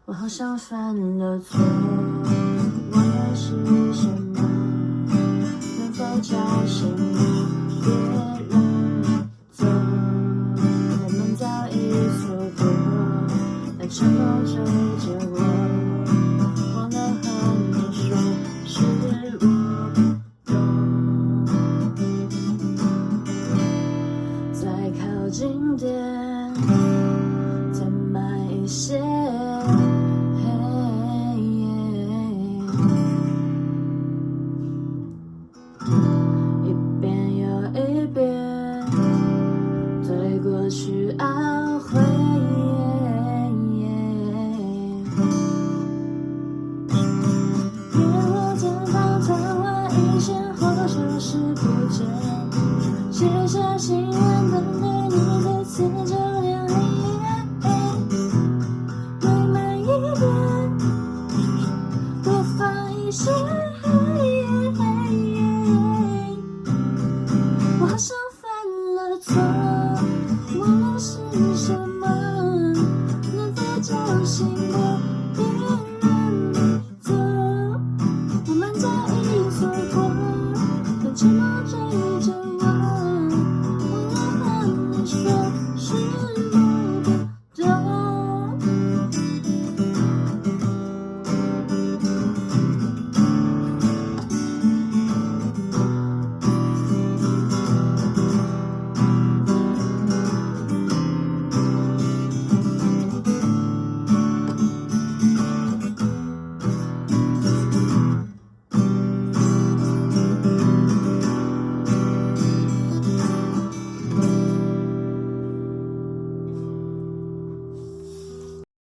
我好像犯了错，忘了是什么，能否叫醒我，别让我走？我们早已错过，但沉默追着我，忘了和你说，是我不懂。再靠近点，再慢一些。一遍又一遍，对过去懊悔。别我肩膀弹完一线，或消失不见。写下心愿，等待你再次照亮黑夜。每慢一遍，多放一些。我好像犯了错，忘了是什么，能否叫醒我？